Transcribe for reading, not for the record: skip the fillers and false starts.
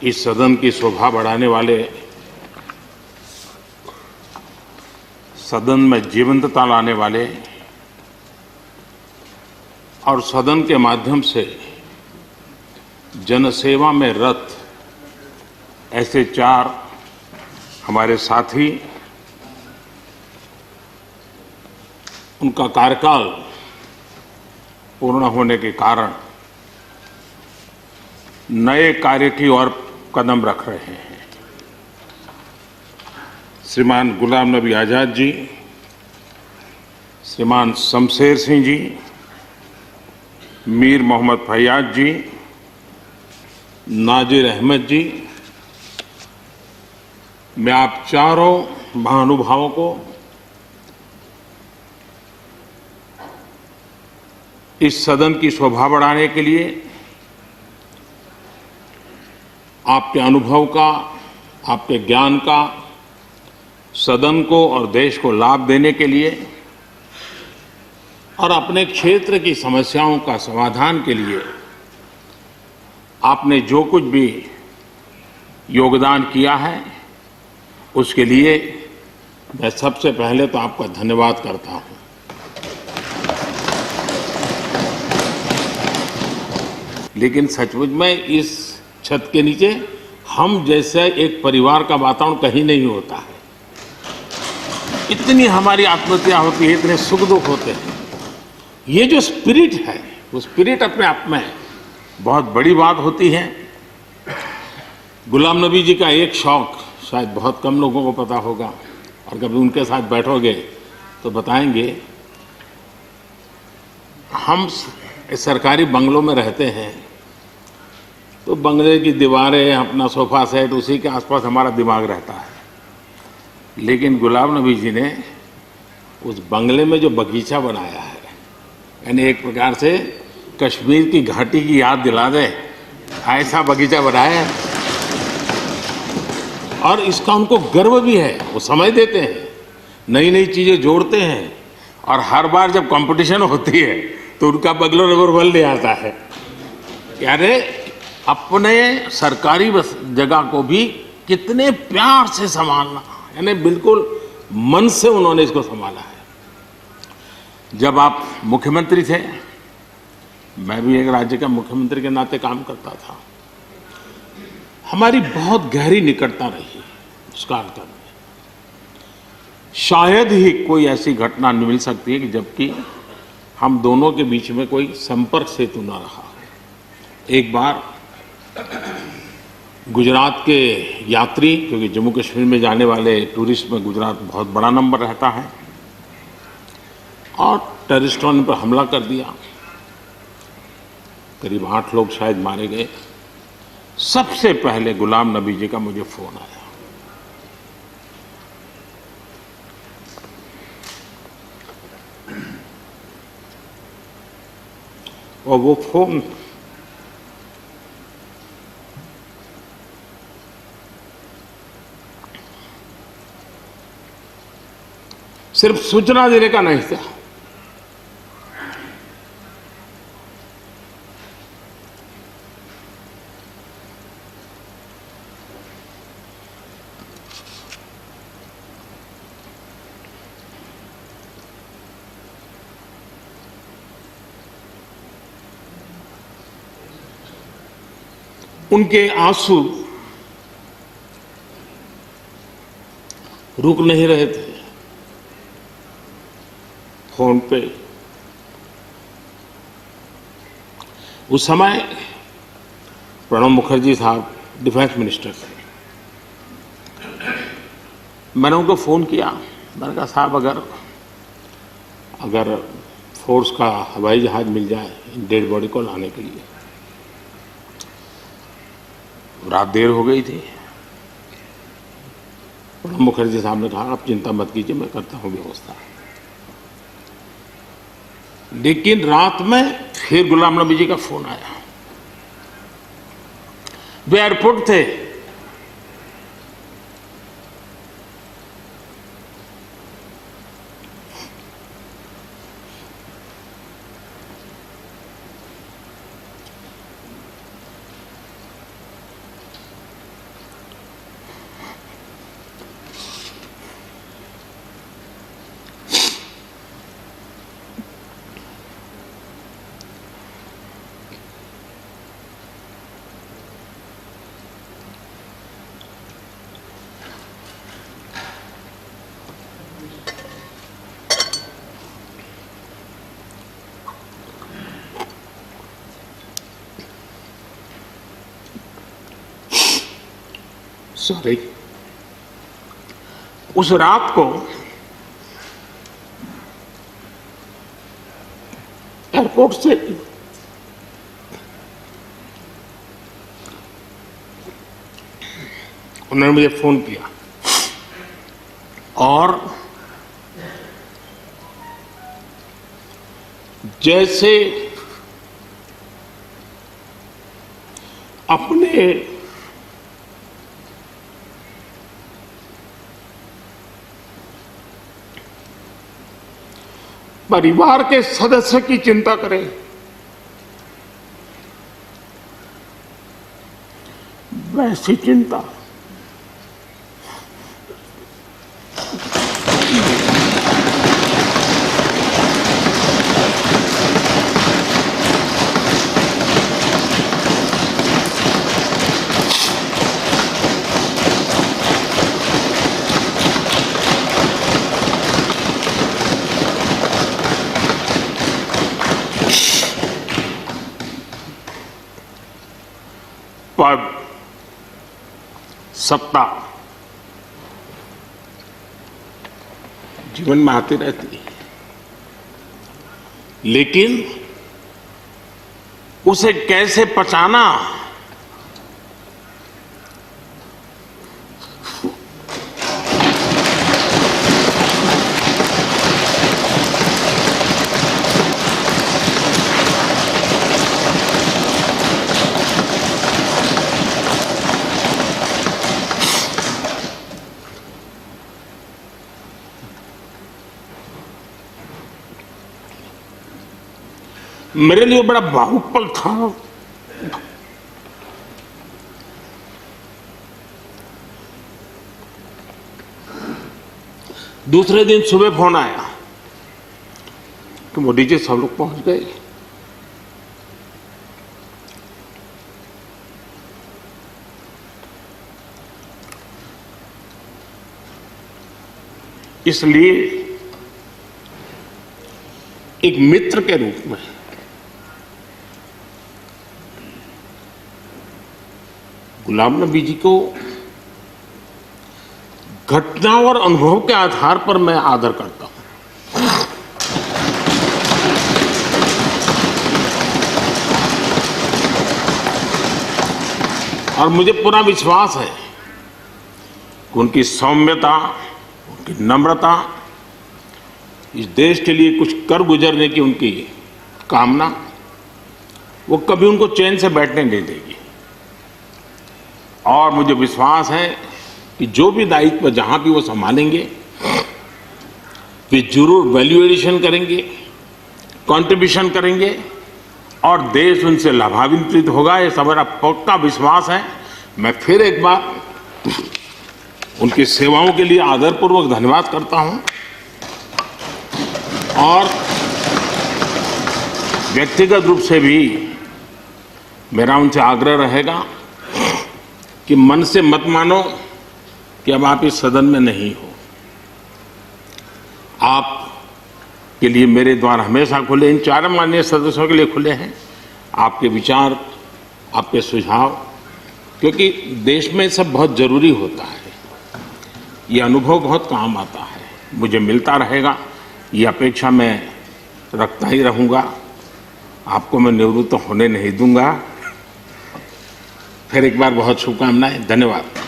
इस सदन की शोभा बढ़ाने वाले, सदन में जीवंतता लाने वाले और सदन के माध्यम से जनसेवा में रत ऐसे 4 हमारे साथी, उनका कार्यकाल पूर्ण होने के कारण नए कार्य की ओर कदम रख रहे हैं। श्रीमान गुलाम नबी आजाद जी, श्रीमान शमशेर सिंह जी, मीर मोहम्मद फैयाज जी, नाजिर अहमद जी, मैं आप चारों महानुभावों को इस सदन की शोभा बढ़ाने के लिए, आपके अनुभव का, आपके ज्ञान का सदन को और देश को लाभ देने के लिए और अपने क्षेत्र की समस्याओं का समाधान के लिए आपने जो कुछ भी योगदान किया है, उसके लिए मैं सबसे पहले तो आपका धन्यवाद करता हूं। लेकिन सचमुच में इस छत के नीचे हम जैसे एक परिवार का वातावरण कहीं नहीं होता है। इतनी हमारी आत्मीयता होती है, इतने सुख दुख होते हैं। ये जो स्पिरिट है, वो स्पिरिट अपने आप में बहुत बड़ी बात होती है। गुलाम नबी जी का एक शौक शायद बहुत कम लोगों को पता होगा, और कभी उनके साथ बैठोगे तो बताएंगे। हम सरकारी बंगलों में रहते हैं तो बंगले की दीवारें, अपना सोफा सेट, उसी के आसपास हमारा दिमाग रहता है। लेकिन गुलाम नबी जी ने उस बंगले में जो बगीचा बनाया है, यानी एक प्रकार से कश्मीर की घाटी की याद दिला दे, ऐसा बगीचा बनाया है। और इसका उनको गर्व भी है। वो समय देते हैं, नई नई चीजें जोड़ते हैं, और हर बार जब कंपटीशन होती है तो उनका बंगला नंबर 1 ले आता है। यानी अपने सरकारी जगह को भी कितने प्यार से संभालना, यानी बिल्कुल मन से उन्होंने इसको संभाला है। जब आप मुख्यमंत्री थे, मैं भी एक राज्य का मुख्यमंत्री के नाते काम करता था, हमारी बहुत गहरी निकटता रही उस कालखंड में। शायद ही कोई ऐसी घटना मिल सकती है कि जबकि हम दोनों के बीच में कोई संपर्क सेतु न रहा। एक बार गुजरात के यात्री, क्योंकि जम्मू कश्मीर में जाने वाले टूरिस्ट में गुजरात बहुत बड़ा नंबर रहता है, और टेररिस्टों ने पर हमला कर दिया। करीब 8 लोग शायद मारे गए। सबसे पहले गुलाम नबी जी का मुझे फोन आया। और वो फोन सिर्फ सूचना देने का नहीं था, उनके आंसू रुक नहीं रहे थे। फोन पे उस समय प्रणब मुखर्जी साहब डिफेंस मिनिस्टर थे। मैंने उनको फोन किया, मैंने कहा साहब अगर फोर्स का हवाई जहाज मिल जाए डेड बॉडी को लाने के लिए। रात देर हो गई थी। प्रणब मुखर्जी साहब ने कहा आप चिंता मत कीजिए, मैं करता हूं व्यवस्था। लेकिन रात में फिर गुलाम नबी जी का फोन आया। वे एयरपोर्ट थे। सॉरी, उस रात को एयरपोर्ट से उन्होंने मुझे फोन किया और जैसे अपने परिवार के सदस्य की चिंता करें, वैसी चिंता पद, सत्ता जीवन में आती रहती है, लेकिन उसे कैसे पचाना, मेरे लिए बड़ा भावुक पल था। दूसरे दिन सुबह फोन आया कि मोदी जी सब लोग पहुंच गए। इसलिए एक मित्र के रूप में गुलाम नबी जी को घटना और अनुभव के आधार पर मैं आदर करता हूं। और मुझे पूरा विश्वास है कि उनकी सौम्यता, उनकी नम्रता, इस देश के लिए कुछ कर गुजरने की उनकी कामना, वो कभी उनको चैन से बैठने नहीं देगी। और मुझे विश्वास है कि जो भी दायित्व जहां भी वो संभालेंगे, वे जरूर वैल्यू एडिशन करेंगे, कंट्रीब्यूशन करेंगे और देश उनसे लाभान्वित होगा। ये सब मेरा पक्का विश्वास है। मैं फिर एक बार उनकी सेवाओं के लिए आदरपूर्वक धन्यवाद करता हूं और व्यक्तिगत रूप से भी मेरा उनसे आग्रह रहेगा कि मन से मत मानो कि अब आप इस सदन में नहीं हो। आप के लिए मेरे द्वार हमेशा खुले, इन चारों माननीय सदस्यों के लिए खुले हैं। आपके विचार, आपके सुझाव, क्योंकि देश में सब बहुत जरूरी होता है। ये अनुभव बहुत काम आता है, मुझे मिलता रहेगा, ये अपेक्षा मैं रखता ही रहूँगा। आपको मैं निवृत्त होने नहीं दूंगा। फिर एक बार बहुत शुभकामनाएं, धन्यवाद।